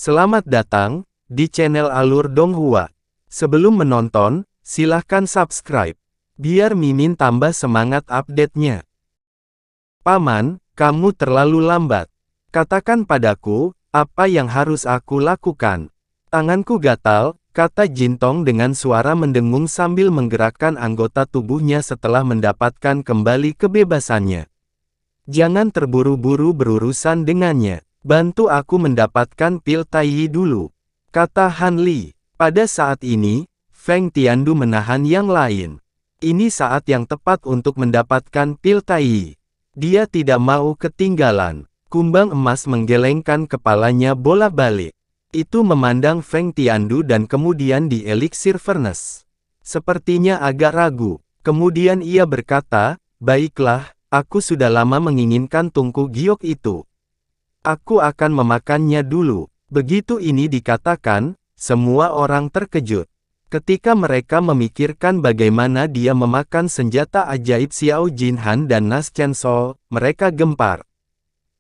Selamat datang di channel Alur Donghua. Sebelum menonton, silahkan subscribe, biar Mimin tambah semangat update-nya. Paman, kamu terlalu lambat. Katakan padaku, apa yang harus aku lakukan? Tanganku gatal, kata Jintong dengan suara mendengung sambil menggerakkan anggota tubuhnya setelah mendapatkan kembali kebebasannya. Jangan terburu-buru berurusan dengannya. Bantu aku mendapatkan pil Taiyi dulu, kata Han Li. Pada saat ini, Feng Tiandu menahan yang lain. Ini saat yang tepat untuk mendapatkan pil Taiyi. Dia tidak mau ketinggalan. Kumbang emas menggelengkan kepalanya bolak-balik. Itu memandang Feng Tiandu dan kemudian di Elixir Furnace. Sepertinya agak ragu. Kemudian ia berkata, baiklah, aku sudah lama menginginkan tungku giok itu. Aku akan memakannya dulu. Begitu ini dikatakan, semua orang terkejut. Ketika mereka memikirkan bagaimana dia memakan senjata ajaib Xiao Jinhan dan Nas Chainsaw, mereka gempar.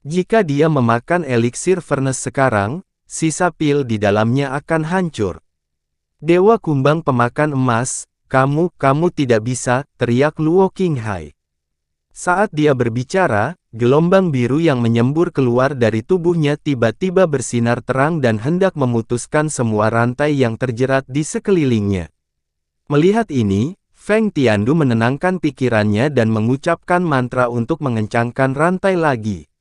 Jika dia memakan Elixir Furnace sekarang, sisa pil di dalamnya akan hancur. Dewa Kumbang Pemakan Emas, kamu tidak bisa, teriak Luo Qinghai. Saat dia berbicara, gelombang biru yang menyembur keluar dari tubuhnya tiba-tiba bersinar terang dan hendak memutuskan semua rantai yang terjerat di sekelilingnya. Melihat ini, Feng Tiandu menenangkan pikirannya dan mengucapkan mantra untuk mengencangkan rantai lagi.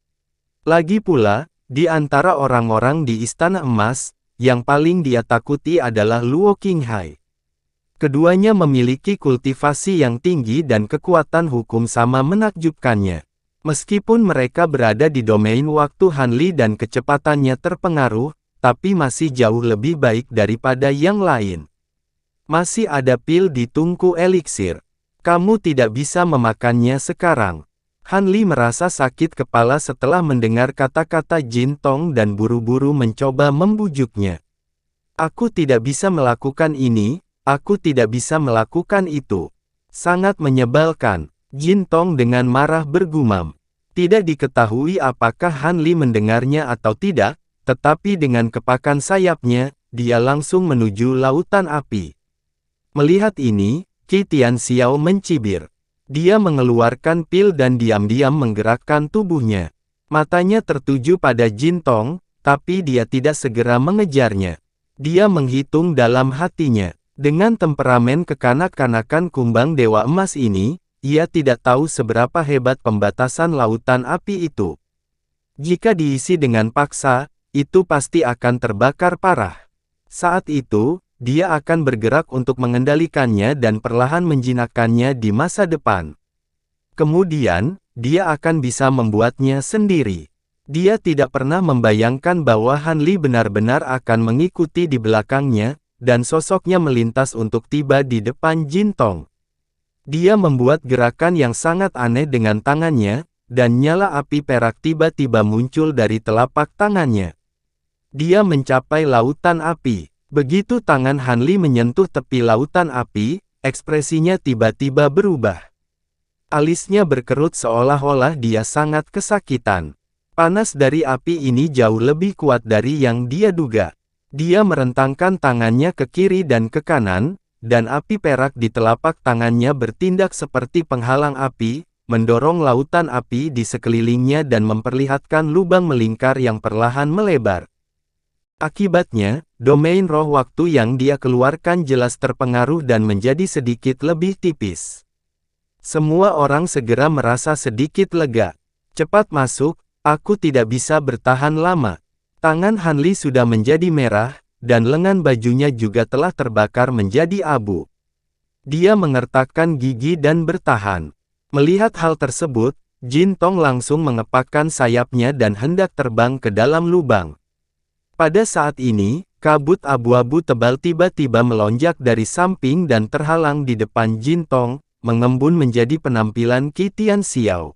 Lagi pula, di antara orang-orang di Istana Emas, yang paling dia takuti adalah Luo Qinghai. Keduanya memiliki kultivasi yang tinggi dan kekuatan hukum sama menakjubkannya. Meskipun mereka berada di domain waktu Han Li dan kecepatannya terpengaruh, tapi masih jauh lebih baik daripada yang lain. Masih ada pil di tungku elixir. Kamu tidak bisa memakannya sekarang. Han Li merasa sakit kepala setelah mendengar kata-kata Jintong dan buru-buru mencoba membujuknya. Aku tidak bisa melakukan ini. Aku tidak bisa melakukan itu. Sangat menyebalkan. Jintong dengan marah bergumam. Tidak diketahui apakah Han Li mendengarnya atau tidak, tetapi dengan kepakan sayapnya, dia langsung menuju lautan api. Melihat ini, Qi Tianxiao mencibir. Dia mengeluarkan pil dan diam-diam menggerakkan tubuhnya. Matanya tertuju pada Jintong, tapi dia tidak segera mengejarnya. Dia menghitung dalam hatinya. Dengan temperamen kekanak-kanakan kumbang Dewa Emas ini, ia tidak tahu seberapa hebat pembatasan lautan api itu. Jika diisi dengan paksa, itu pasti akan terbakar parah. Saat itu, dia akan bergerak untuk mengendalikannya dan perlahan menjinakkannya di masa depan. Kemudian, dia akan bisa membuatnya sendiri. Dia tidak pernah membayangkan bahwa Han Li benar-benar akan mengikuti di belakangnya, dan sosoknya melintas untuk tiba di depan Jintong. Dia membuat gerakan yang sangat aneh dengan tangannya, dan nyala api perak tiba-tiba muncul dari telapak tangannya. Dia mencapai lautan api. Begitu tangan Han Li menyentuh tepi lautan api, ekspresinya tiba-tiba berubah. Alisnya berkerut seolah-olah dia sangat kesakitan. Panas dari api ini jauh lebih kuat dari yang dia duga. Dia merentangkan tangannya ke kiri dan ke kanan, dan api perak di telapak tangannya bertindak seperti penghalang api, mendorong lautan api di sekelilingnya dan memperlihatkan lubang melingkar yang perlahan melebar. Akibatnya, domain roh waktu yang dia keluarkan jelas terpengaruh dan menjadi sedikit lebih tipis. Semua orang segera merasa sedikit lega. Cepat masuk, aku tidak bisa bertahan lama. Tangan Han Li sudah menjadi merah, dan lengan bajunya juga telah terbakar menjadi abu. Dia mengertakkan gigi dan bertahan. Melihat hal tersebut, Jintong langsung mengepakkan sayapnya dan hendak terbang ke dalam lubang. Pada saat ini, kabut abu-abu tebal tiba-tiba melonjak dari samping dan terhalang di depan Jintong, mengembun menjadi penampilan Qi Tianxiao.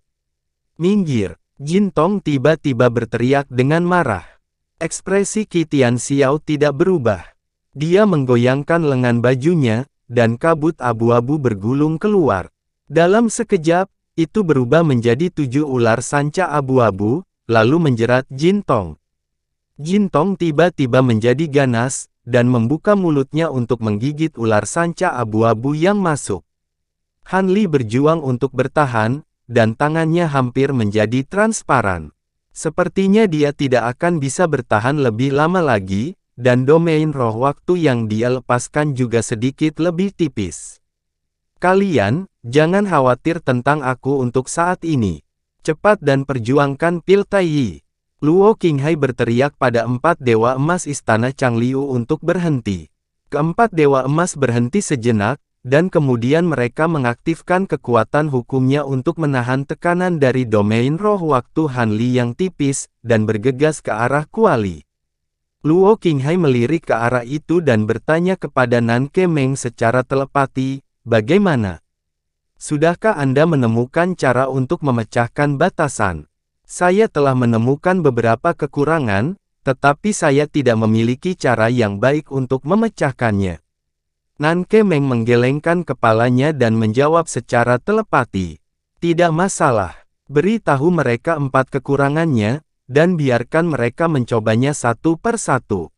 Minggir! Jintong tiba-tiba berteriak dengan marah. Ekspresi Qi Tianxiao tidak berubah. Dia menggoyangkan lengan bajunya, dan kabut abu-abu bergulung keluar. Dalam sekejap, itu berubah menjadi 7 ular sanca abu-abu, lalu menjerat Jintong. Jin Tong tiba-tiba menjadi ganas, dan membuka mulutnya untuk menggigit ular sanca abu-abu yang masuk. Han Li berjuang untuk bertahan, dan tangannya hampir menjadi transparan. Sepertinya dia tidak akan bisa bertahan lebih lama lagi, dan domain roh waktu yang dia lepaskan juga sedikit lebih tipis. Kalian, jangan khawatir tentang aku untuk saat ini. Cepat dan perjuangkan pil Tai Yi. Luo Qinghai berteriak pada 4 Dewa Emas Istana Changliu untuk berhenti. Keempat Dewa Emas berhenti sejenak, dan kemudian mereka mengaktifkan kekuatan hukumnya untuk menahan tekanan dari domain roh waktu Han Li yang tipis, dan bergegas ke arah Kuali. Luo Qinghai melirik ke arah itu dan bertanya kepada Nan Kemeng secara telepati, "Bagaimana? Sudahkah Anda menemukan cara untuk memecahkan batasan?" "Saya telah menemukan beberapa kekurangan, tetapi saya tidak memiliki cara yang baik untuk memecahkannya." Nan Kemeng menggelengkan kepalanya dan menjawab secara telepati, "Tidak masalah. Beritahu mereka 4 kekurangannya, dan biarkan mereka mencobanya satu per satu."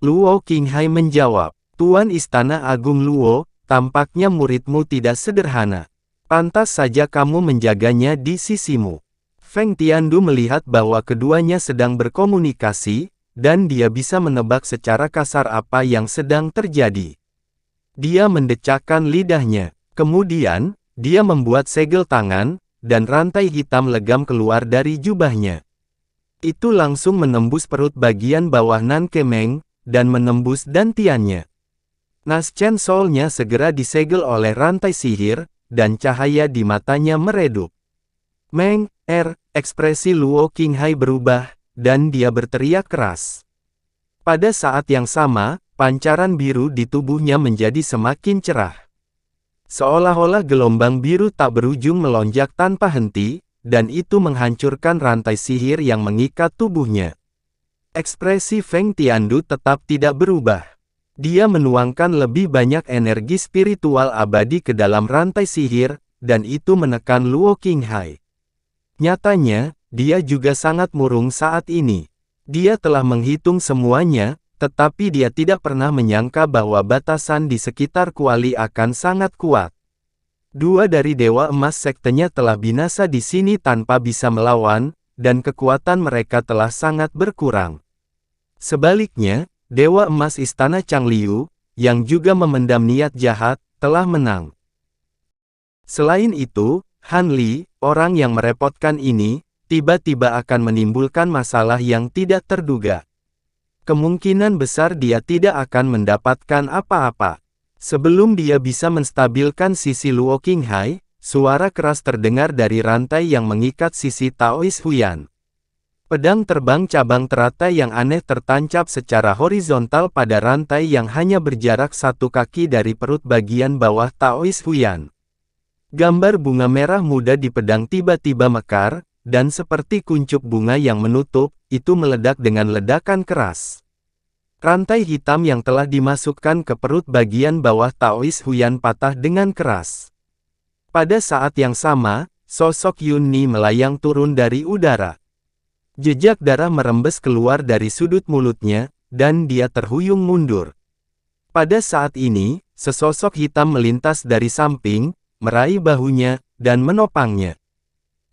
Luo Qinghai menjawab, "Tuan Istana Agung Luo, tampaknya muridmu tidak sederhana. Pantas saja kamu menjaganya di sisimu." Feng Tiandu melihat bahwa keduanya sedang berkomunikasi, dan dia bisa menebak secara kasar apa yang sedang terjadi. Dia mendecakkan lidahnya. Kemudian, dia membuat segel tangan, dan rantai hitam legam keluar dari jubahnya. Itu langsung menembus perut bagian bawah Nan Kemeng, dan menembus dantiannya. Nas Chen Soul-nya segera disegel oleh rantai sihir, dan cahaya di matanya meredup. Ekspresi Luo Qinghai berubah, dan dia berteriak keras. Pada saat yang sama, pancaran biru di tubuhnya menjadi semakin cerah. Seolah-olah gelombang biru tak berujung melonjak tanpa henti, dan itu menghancurkan rantai sihir yang mengikat tubuhnya. Ekspresi Feng Tiandu tetap tidak berubah. Dia menuangkan lebih banyak energi spiritual abadi ke dalam rantai sihir, dan itu menekan Luo Qinghai. Nyatanya, dia juga sangat murung saat ini. Dia telah menghitung semuanya, tetapi dia tidak pernah menyangka bahwa batasan di sekitar Kuali akan sangat kuat. 2 dari Dewa Emas sektenya telah binasa di sini tanpa bisa melawan, dan kekuatan mereka telah sangat berkurang. Sebaliknya, Dewa Emas Istana Changliu, yang juga memendam niat jahat, telah menang. Selain itu, Han Li, orang yang merepotkan ini, tiba-tiba akan menimbulkan masalah yang tidak terduga. Kemungkinan besar dia tidak akan mendapatkan apa-apa. Sebelum dia bisa menstabilkan sisi Luo Qinghai, suara keras terdengar dari rantai yang mengikat sisi Taois Huyan. Pedang terbang cabang teratai yang aneh tertancap secara horizontal pada rantai yang hanya berjarak 1 kaki dari perut bagian bawah Taois Huyan. Gambar bunga merah muda di pedang tiba-tiba mekar, dan seperti kuncup bunga yang menutup, itu meledak dengan ledakan keras. Rantai hitam yang telah dimasukkan ke perut bagian bawah Taois Huyan patah dengan keras. Pada saat yang sama, sosok Yun Ni melayang turun dari udara. Jejak darah merembes keluar dari sudut mulutnya, dan dia terhuyung mundur. Pada saat ini, sesosok hitam melintas dari samping, meraih bahunya, dan menopangnya.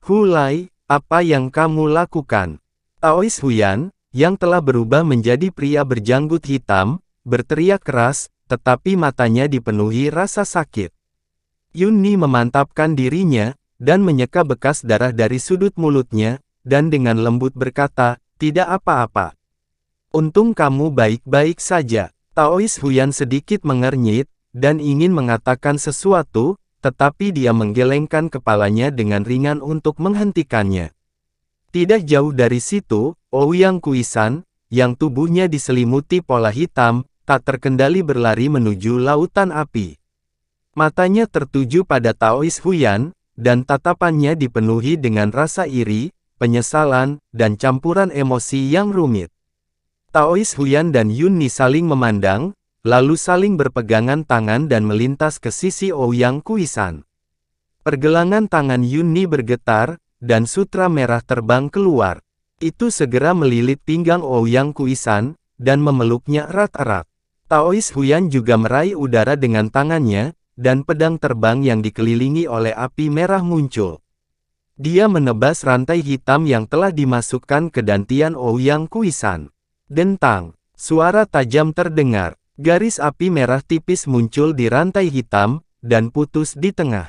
"Hulai, apa yang kamu lakukan?" Taois Huyan, yang telah berubah menjadi pria berjanggut hitam, berteriak keras, tetapi matanya dipenuhi rasa sakit. Yun Ni memantapkan dirinya, dan menyeka bekas darah dari sudut mulutnya, dan dengan lembut berkata, "Tidak apa-apa. Untung kamu baik-baik saja." Taois Huyan sedikit mengernyit, dan ingin mengatakan sesuatu, tetapi dia menggelengkan kepalanya dengan ringan untuk menghentikannya. Tidak jauh dari situ, Ouyang Kuisan, yang tubuhnya diselimuti pola hitam, tak terkendali berlari menuju lautan api. Matanya tertuju pada Taois Huyan, dan tatapannya dipenuhi dengan rasa iri, penyesalan, dan campuran emosi yang rumit. Taois Huyan dan Yun Ni saling memandang, lalu saling berpegangan tangan dan melintas ke sisi Ouyang Kuisan. Pergelangan tangan Yun Ni bergetar, dan sutra merah terbang keluar. Itu segera melilit pinggang Ouyang Kuisan, dan memeluknya erat-erat. Taois Huyan juga meraih udara dengan tangannya, dan pedang terbang yang dikelilingi oleh api merah muncul. Dia menebas rantai hitam yang telah dimasukkan ke dantian Ouyang Kuisan. Dentang, suara tajam terdengar. Garis api merah tipis muncul di rantai hitam, dan putus di tengah.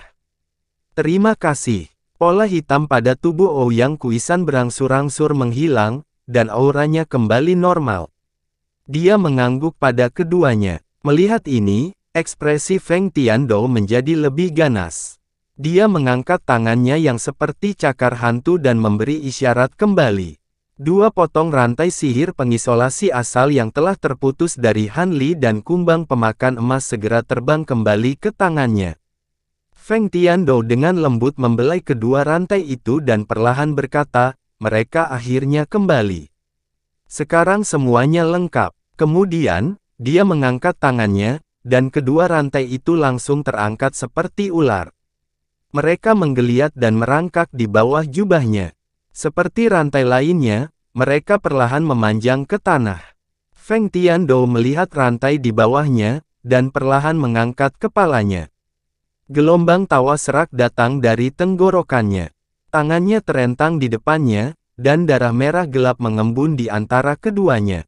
Terima kasih. Pola hitam pada tubuh Ouyang Kuisan berangsur-angsur menghilang, dan auranya kembali normal. Dia mengangguk pada keduanya. Melihat ini, ekspresi Feng Tiandou menjadi lebih ganas. Dia mengangkat tangannya yang seperti cakar hantu dan memberi isyarat kembali. Dua potong rantai sihir pengisolasi asal yang telah terputus dari Han Li dan kumbang pemakan emas segera terbang kembali ke tangannya. Feng Tiandou dengan lembut membelai kedua rantai itu dan perlahan berkata, mereka akhirnya kembali. Sekarang semuanya lengkap. Kemudian, dia mengangkat tangannya, dan kedua rantai itu langsung terangkat seperti ular. Mereka menggeliat dan merangkak di bawah jubahnya. Seperti rantai lainnya, mereka perlahan memanjang ke tanah. Feng Tiandou melihat rantai di bawahnya, dan perlahan mengangkat kepalanya. Gelombang tawa serak datang dari tenggorokannya. Tangannya terentang di depannya, dan darah merah gelap mengembun di antara keduanya.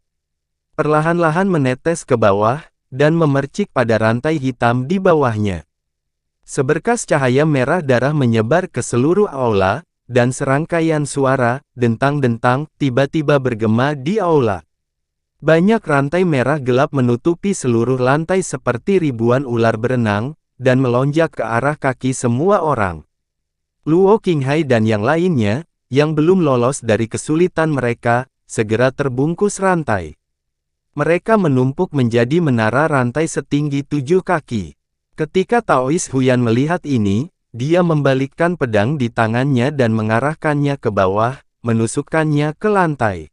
Perlahan-lahan menetes ke bawah, dan memercik pada rantai hitam di bawahnya. Seberkas cahaya merah darah menyebar ke seluruh aula, dan serangkaian suara, dentang-dentang, tiba-tiba bergema di aula. Banyak rantai merah gelap menutupi seluruh lantai seperti ribuan ular berenang, dan melonjak ke arah kaki semua orang. Luo Qinghai dan yang lainnya, yang belum lolos dari kesulitan mereka, segera terbungkus rantai. Mereka menumpuk menjadi menara rantai setinggi 7 kaki. Ketika Taois Huyan melihat ini, dia membalikkan pedang di tangannya dan mengarahkannya ke bawah, menusukkannya ke lantai.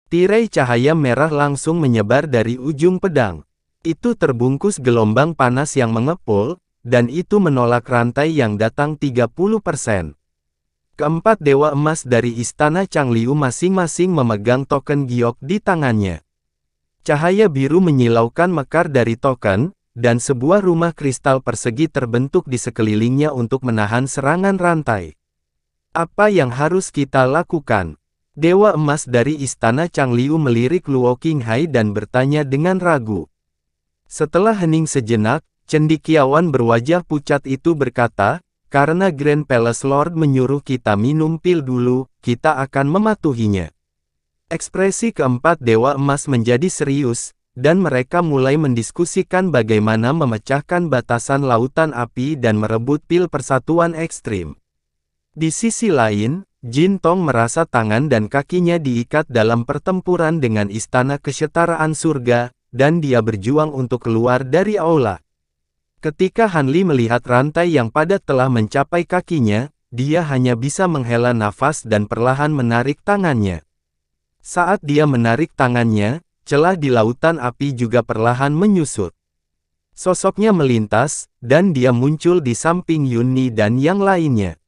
Tirai cahaya merah langsung menyebar dari ujung pedang. Itu terbungkus gelombang panas yang mengepul, dan itu menolak rantai yang datang 30%. Keempat dewa emas dari istana Changliu masing-masing memegang token giok di tangannya. Cahaya biru menyilaukan mekar dari token, dan sebuah rumah kristal persegi terbentuk di sekelilingnya untuk menahan serangan rantai. Apa yang harus kita lakukan? Dewa emas dari istana Changliu melirik Luo Qinghai dan bertanya dengan ragu. Setelah hening sejenak, cendekiawan berwajah pucat itu berkata, karena Grand Palace Lord menyuruh kita minum pil dulu, kita akan mematuhinya. Ekspresi keempat dewa emas menjadi serius, dan mereka mulai mendiskusikan bagaimana memecahkan batasan lautan api dan merebut pil persatuan ekstrim. Di sisi lain, Jin Tong merasa tangan dan kakinya diikat dalam pertempuran dengan istana kesetaraan surga, dan dia berjuang untuk keluar dari aula. Ketika Han Li melihat rantai yang padat telah mencapai kakinya, dia hanya bisa menghela nafas dan perlahan menarik tangannya. Saat dia menarik tangannya, celah di lautan api juga perlahan menyusut. Sosoknya melintas, dan dia muncul di samping Yunni dan yang lainnya.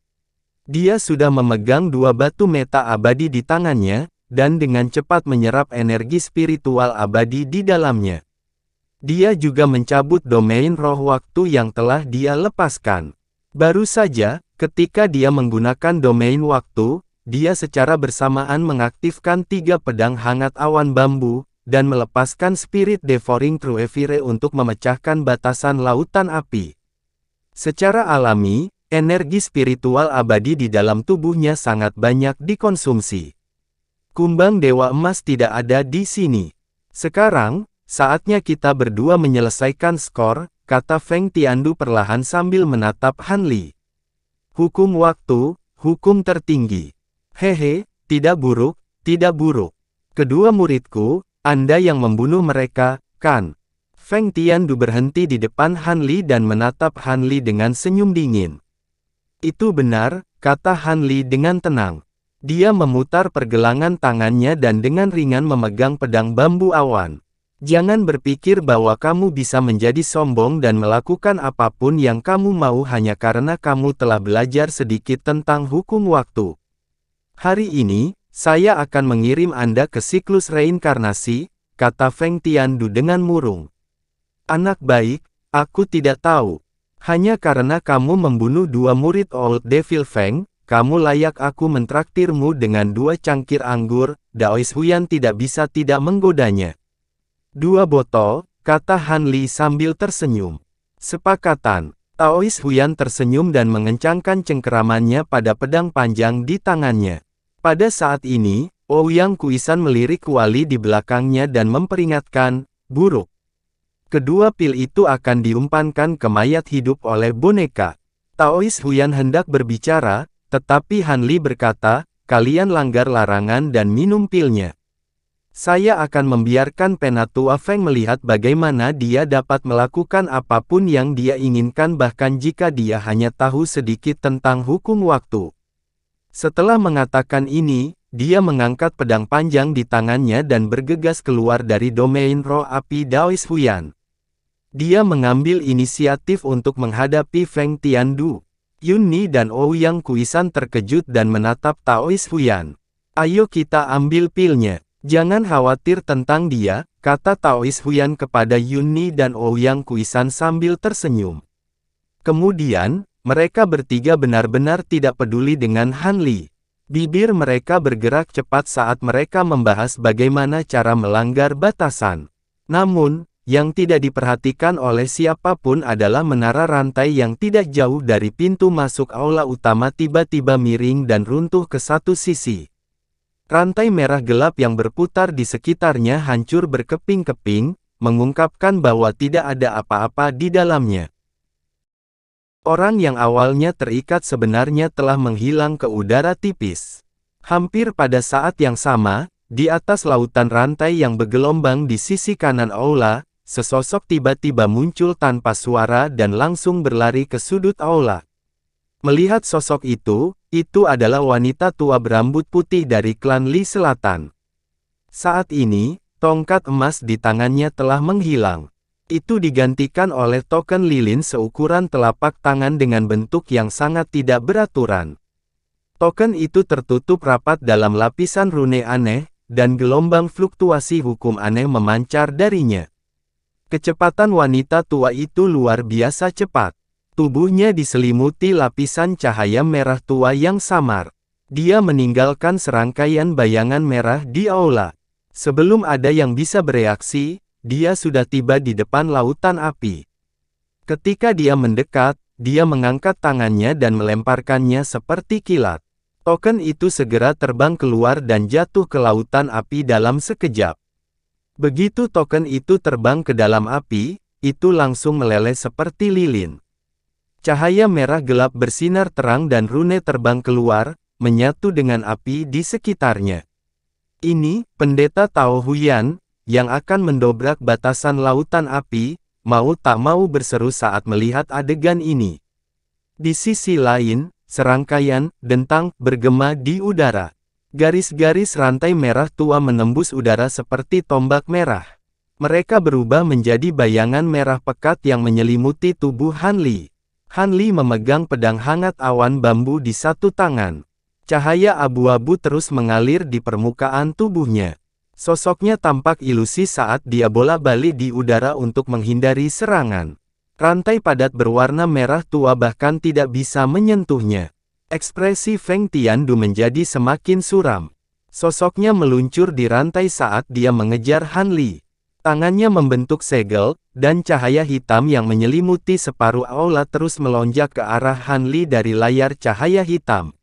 Dia sudah memegang dua batu meta abadi di tangannya, dan dengan cepat menyerap energi spiritual abadi di dalamnya. Dia juga mencabut domain roh waktu yang telah dia lepaskan. Baru saja, ketika dia menggunakan domain waktu, dia secara bersamaan mengaktifkan 3 pedang hangat awan bambu, dan melepaskan Spirit Devouring Truevire untuk memecahkan batasan lautan api. Secara alami, energi spiritual abadi di dalam tubuhnya sangat banyak dikonsumsi. Kumbang Dewa Emas tidak ada di sini. Sekarang, saatnya kita berdua menyelesaikan skor, kata Feng Tiandu perlahan sambil menatap Han Li. Hukum waktu, hukum tertinggi. Hehe, tidak buruk, tidak buruk. Kedua muridku, Anda yang membunuh mereka, kan? Feng Tiandu berhenti di depan Han Li dan menatap Han Li dengan senyum dingin. Itu benar, kata Han Li dengan tenang. Dia memutar pergelangan tangannya dan dengan ringan memegang pedang bambu awan. Jangan berpikir bahwa kamu bisa menjadi sombong dan melakukan apapun yang kamu mau hanya karena kamu telah belajar sedikit tentang hukum waktu. Hari ini, saya akan mengirim Anda ke siklus reinkarnasi, kata Feng Tiandu dengan murung. Anak baik, aku tidak tahu. Hanya karena kamu membunuh dua murid Old Devil Feng, kamu layak aku mentraktirmu dengan 2 cangkir anggur. Daois Huyan tidak bisa tidak menggodanya. 2 botol, kata Han Li sambil tersenyum. Sepakatan. Taois Huyan tersenyum dan mengencangkan cengkeramannya pada pedang panjang di tangannya. Pada saat ini, Ouyang Kuisan melirik Wali di belakangnya dan memperingatkan, buruk. Kedua pil itu akan diumpankan ke mayat hidup oleh boneka. Taois Huyan hendak berbicara, tetapi Han Li berkata, kalian langgar larangan dan minum pilnya. Saya akan membiarkan Penatua Feng melihat bagaimana dia dapat melakukan apapun yang dia inginkan bahkan jika dia hanya tahu sedikit tentang hukum waktu. Setelah mengatakan ini, dia mengangkat pedang panjang di tangannya dan bergegas keluar dari domain roh api Daois Huyan. Dia mengambil inisiatif untuk menghadapi Feng Tiandu. Yun Ni dan Ouyang Kuisan terkejut dan menatap Taois Huyan. Ayo kita ambil pilnya. Jangan khawatir tentang dia, kata Taois Huyan kepada Yun Ni dan Ouyang Kuisan sambil tersenyum. Kemudian, mereka bertiga benar-benar tidak peduli dengan Han Li. Bibir mereka bergerak cepat saat mereka membahas bagaimana cara melanggar batasan. Namun, yang tidak diperhatikan oleh siapapun adalah menara rantai yang tidak jauh dari pintu masuk aula utama tiba-tiba miring dan runtuh ke satu sisi. Rantai merah gelap yang berputar di sekitarnya hancur berkeping-keping, mengungkapkan bahwa tidak ada apa-apa di dalamnya. Orang yang awalnya terikat sebenarnya telah menghilang ke udara tipis. Hampir pada saat yang sama, di atas lautan rantai yang bergelombang di sisi kanan aula, sesosok tiba-tiba muncul tanpa suara dan langsung berlari ke sudut aula. Melihat sosok itu adalah wanita tua berambut putih dari klan Li Selatan. Saat ini, tongkat emas di tangannya telah menghilang. Itu digantikan oleh token lilin seukuran telapak tangan dengan bentuk yang sangat tidak beraturan. Token itu tertutup rapat dalam lapisan rune aneh, dan gelombang fluktuasi hukum aneh memancar darinya. Kecepatan wanita tua itu luar biasa cepat. Tubuhnya diselimuti lapisan cahaya merah tua yang samar. Dia meninggalkan serangkaian bayangan merah di aula. Sebelum ada yang bisa bereaksi, dia sudah tiba di depan lautan api. Ketika dia mendekat, dia mengangkat tangannya dan melemparkannya seperti kilat. Token itu segera terbang keluar dan jatuh ke lautan api dalam sekejap. Begitu token itu terbang ke dalam api, itu langsung meleleh seperti lilin. Cahaya merah gelap bersinar terang dan rune terbang keluar, menyatu dengan api di sekitarnya. Ini, Pendeta Tao Huyan, yang akan mendobrak batasan lautan api, mau tak mau berseru saat melihat adegan ini. Di sisi lain, serangkaian bentang bergema di udara. Garis-garis rantai merah tua menembus udara seperti tombak merah. Mereka berubah menjadi bayangan merah pekat yang menyelimuti tubuh Han Li. Han Li memegang pedang hangat awan bambu di satu tangan. Cahaya abu-abu terus mengalir di permukaan tubuhnya. Sosoknya tampak ilusi saat dia bola-balik di udara untuk menghindari serangan. Rantai padat berwarna merah tua bahkan tidak bisa menyentuhnya. Ekspresi Feng Tiandu menjadi semakin suram. Sosoknya meluncur di rantai saat dia mengejar Han Li. Tangannya membentuk segel, dan cahaya hitam yang menyelimuti separuh aula terus melonjak ke arah Han Li dari layar cahaya hitam.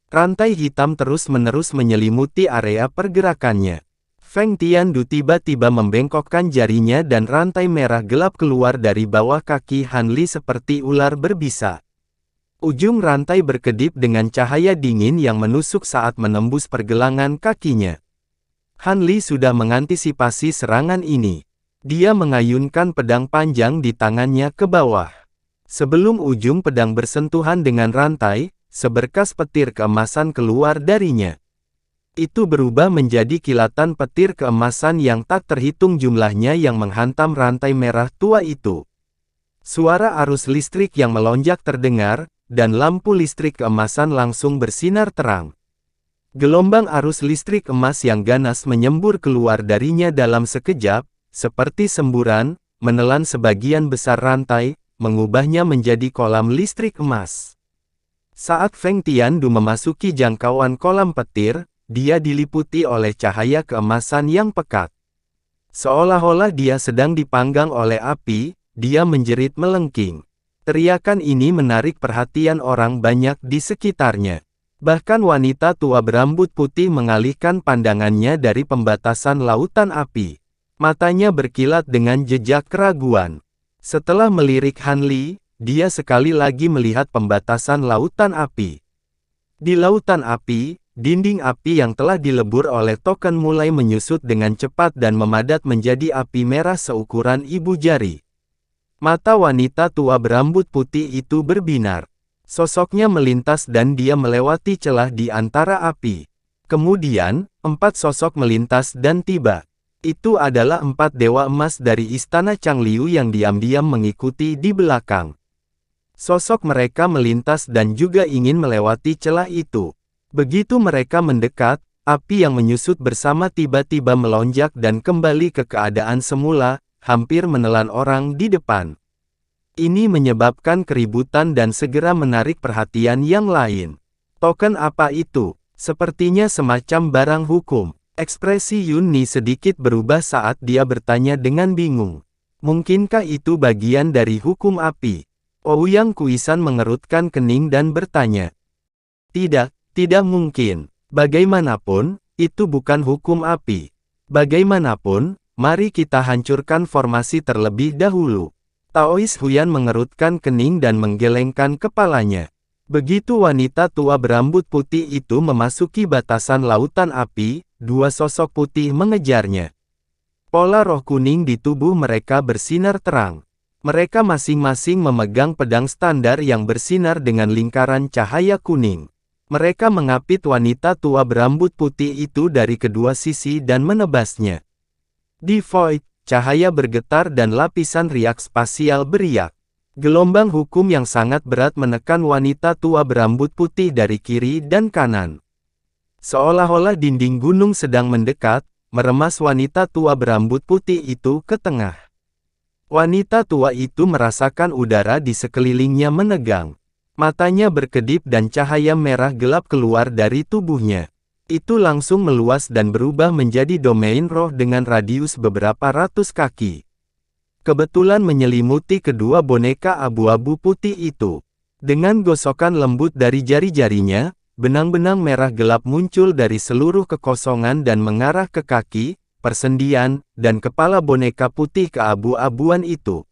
Rantai hitam terus-menerus menyelimuti area pergerakannya. Feng Tiandu tiba-tiba membengkokkan jarinya dan rantai merah gelap keluar dari bawah kaki Han Li seperti ular berbisa. Ujung rantai berkedip dengan cahaya dingin yang menusuk saat menembus pergelangan kakinya. Han Li sudah mengantisipasi serangan ini. Dia mengayunkan pedang panjang di tangannya ke bawah. Sebelum ujung pedang bersentuhan dengan rantai, seberkas petir keemasan keluar darinya. Itu berubah menjadi kilatan petir keemasan yang tak terhitung jumlahnya yang menghantam rantai merah tua itu. Suara arus listrik yang melonjak terdengar, dan lampu listrik keemasan langsung bersinar terang. Gelombang arus listrik emas yang ganas menyembur keluar darinya dalam sekejap, seperti semburan, menelan sebagian besar rantai, mengubahnya menjadi kolam listrik emas. Saat Feng Tiandu memasuki jangkauan kolam petir, dia diliputi oleh cahaya keemasan yang pekat. Seolah-olah dia sedang dipanggang oleh api, dia menjerit melengking. Teriakan ini menarik perhatian orang banyak di sekitarnya. Bahkan wanita tua berambut putih mengalihkan pandangannya dari pembatasan lautan api. Matanya berkilat dengan jejak keraguan. Setelah melirik Han Li, dia sekali lagi melihat pembatasan lautan api. Di lautan api, dinding api yang telah dilebur oleh token mulai menyusut dengan cepat dan memadat menjadi api merah seukuran ibu jari. Mata wanita tua berambut putih itu berbinar. Sosoknya melintas dan dia melewati celah di antara api. Kemudian, 4 sosok melintas dan tiba. Itu adalah 4 dewa emas dari istana Changliu yang diam-diam mengikuti di belakang. Sosok mereka melintas dan juga ingin melewati celah itu. Begitu mereka mendekat, api yang menyusut bersama tiba-tiba melonjak dan kembali ke keadaan semula, hampir menelan orang di depan. Ini menyebabkan keributan dan segera menarik perhatian yang lain. Token apa itu? Sepertinya semacam barang hukum. Ekspresi Yun Ni sedikit berubah saat dia bertanya dengan bingung. Mungkinkah itu bagian dari hukum api? Ouyang Kuisan mengerutkan kening dan bertanya. Tidak, tidak mungkin. Bagaimanapun, itu bukan hukum api. Bagaimanapun, mari kita hancurkan formasi terlebih dahulu. Taois Huyan mengerutkan kening dan menggelengkan kepalanya. Begitu wanita tua berambut putih itu memasuki batasan lautan api, 2 sosok putih mengejarnya. Pola roh kuning di tubuh mereka bersinar terang. Mereka masing-masing memegang pedang standar yang bersinar dengan lingkaran cahaya kuning. Mereka mengapit wanita tua berambut putih itu dari kedua sisi dan menebasnya. Di Void, cahaya bergetar dan lapisan riak spasial beriak. Gelombang hukum yang sangat berat menekan wanita tua berambut putih dari kiri dan kanan. Seolah-olah dinding gunung sedang mendekat, meremas wanita tua berambut putih itu ke tengah. Wanita tua itu merasakan udara di sekelilingnya menegang. Matanya berkedip dan cahaya merah gelap keluar dari tubuhnya. Itu langsung meluas dan berubah menjadi domain roh dengan radius beberapa ratus kaki. Kebetulan menyelimuti kedua boneka abu-abu putih itu. Dengan gosokan lembut dari jari-jarinya, benang-benang merah gelap muncul dari seluruh kekosongan dan mengarah ke kaki, persendian, dan kepala boneka putih keabu-abuan itu.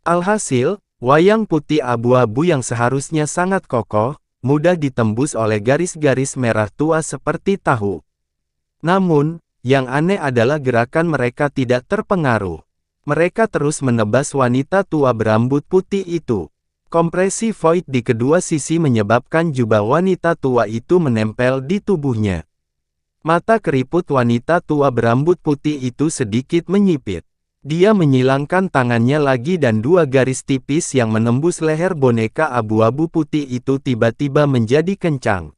Alhasil, wayang putih abu-abu yang seharusnya sangat kokoh, mudah ditembus oleh garis-garis merah tua seperti tahu. Namun, yang aneh adalah gerakan mereka tidak terpengaruh. Mereka terus menebas wanita tua berambut putih itu. Kompresi void di kedua sisi menyebabkan jubah wanita tua itu menempel di tubuhnya. Mata keriput wanita tua berambut putih itu sedikit menyipit. Dia menyilangkan tangannya lagi dan 2 garis tipis yang menembus leher boneka abu-abu putih itu tiba-tiba menjadi kencang.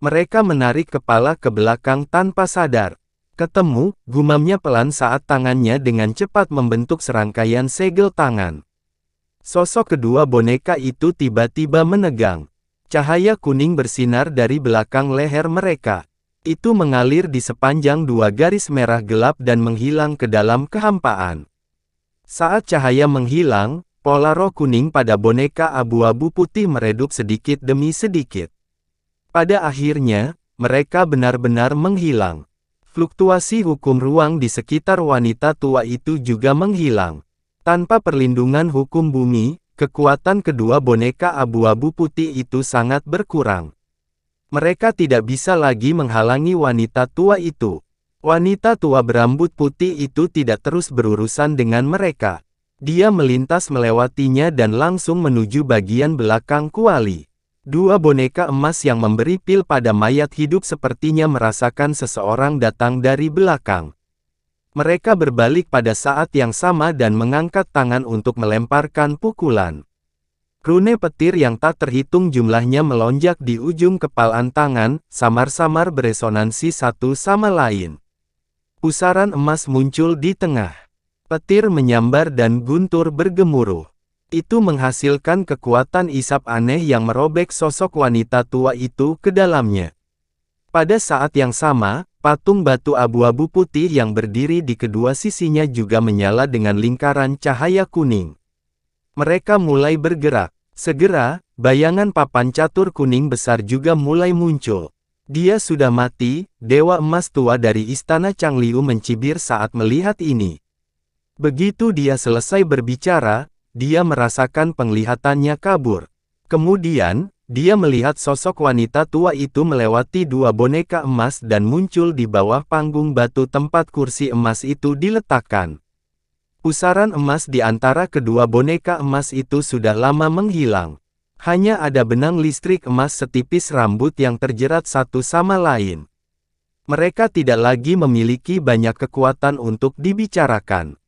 Mereka menarik kepala ke belakang tanpa sadar. Ketemu, gumamnya pelan saat tangannya dengan cepat membentuk serangkaian segel tangan. Sosok kedua boneka itu tiba-tiba menegang. Cahaya kuning bersinar dari belakang leher mereka. Itu mengalir di sepanjang 2 garis merah gelap dan menghilang ke dalam kehampaan. Saat cahaya menghilang, pola roh kuning pada boneka abu-abu putih meredup sedikit demi sedikit. Pada akhirnya, mereka benar-benar menghilang. Fluktuasi hukum ruang di sekitar wanita tua itu juga menghilang. Tanpa perlindungan hukum bumi, kekuatan kedua boneka abu-abu putih itu sangat berkurang. Mereka tidak bisa lagi menghalangi wanita tua itu. Wanita tua berambut putih itu tidak terus berurusan dengan mereka. Dia melintas melewatinya dan langsung menuju bagian belakang kuali. 2 boneka emas yang memberi pil pada mayat hidup sepertinya merasakan seseorang datang dari belakang. Mereka berbalik pada saat yang sama dan mengangkat tangan untuk melemparkan pukulan. Rune petir yang tak terhitung jumlahnya melonjak di ujung kepalan tangan, samar-samar beresonansi satu sama lain. Pusaran emas muncul di tengah. Petir menyambar dan guntur bergemuruh. Itu menghasilkan kekuatan isap aneh yang merobek sosok wanita tua itu ke dalamnya. Pada saat yang sama, patung batu abu-abu putih yang berdiri di kedua sisinya juga menyala dengan lingkaran cahaya kuning. Mereka mulai bergerak. Segera, bayangan papan catur kuning besar juga mulai muncul. Dia sudah mati, Dewa Emas tua dari Istana Changliu mencibir saat melihat ini. Begitu dia selesai berbicara, dia merasakan penglihatannya kabur. Kemudian, dia melihat sosok wanita tua itu melewati dua boneka emas dan muncul di bawah panggung batu tempat kursi emas itu diletakkan. Pusaran emas di antara kedua boneka emas itu sudah lama menghilang. Hanya ada benang listrik emas setipis rambut yang terjerat satu sama lain. Mereka tidak lagi memiliki banyak kekuatan untuk dibicarakan.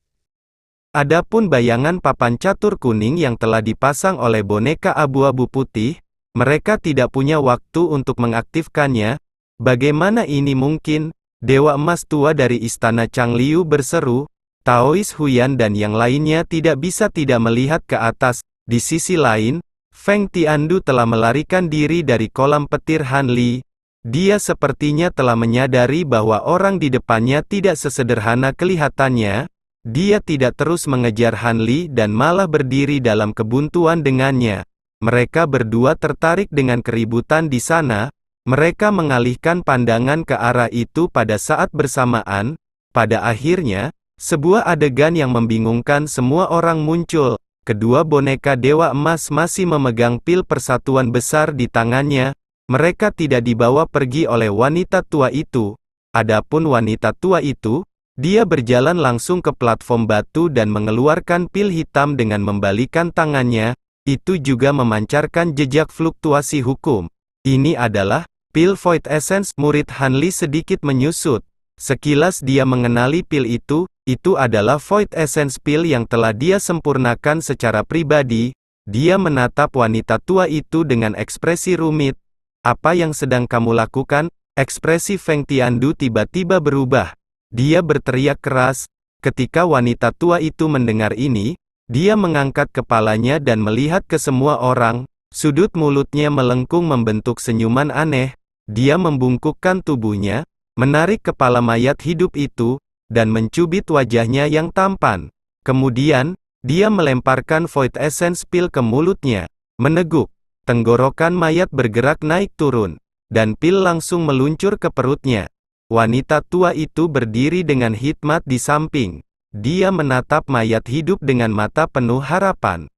Adapun bayangan papan catur kuning yang telah dipasang oleh boneka abu-abu putih, mereka tidak punya waktu untuk mengaktifkannya. Bagaimana ini mungkin? Dewa Emas tua dari Istana Changliu berseru. Taois Huyan dan yang lainnya tidak bisa tidak melihat ke atas. Di sisi lain, Feng Tiandu telah melarikan diri dari kolam petir Han Li. Dia sepertinya telah menyadari bahwa orang di depannya tidak sesederhana kelihatannya. Dia tidak terus mengejar Han Li dan malah berdiri dalam kebuntuan dengannya. Mereka berdua tertarik dengan keributan di sana. Mereka mengalihkan pandangan ke arah itu pada saat bersamaan. Pada akhirnya, sebuah adegan yang membingungkan semua orang muncul. Kedua boneka Dewa Emas masih memegang pil persatuan besar di tangannya. Mereka tidak dibawa pergi oleh wanita tua itu. Adapun wanita tua itu, dia berjalan langsung ke platform batu dan mengeluarkan pil hitam dengan membalikan tangannya. Itu juga memancarkan jejak fluktuasi hukum. Ini adalah pil Void Essence. Murid Han Li sedikit menyusut. Sekilas dia mengenali pil itu adalah Void Essence pil yang telah dia sempurnakan secara pribadi. Dia menatap wanita tua itu dengan ekspresi rumit. Apa yang sedang kamu lakukan? Ekspresi Feng Tiandu tiba-tiba berubah. Dia berteriak keras. Ketika wanita tua itu mendengar ini, dia mengangkat kepalanya dan melihat ke semua orang. Sudut mulutnya melengkung membentuk senyuman aneh. Dia membungkukkan tubuhnya, menarik kepala mayat hidup itu, dan mencubit wajahnya yang tampan. Kemudian, dia melemparkan Void Essence pil ke mulutnya. Meneguk, tenggorokan mayat bergerak naik turun, dan pil langsung meluncur ke perutnya. Wanita tua itu berdiri dengan hikmat di samping. Dia menatap mayat hidup dengan mata penuh harapan.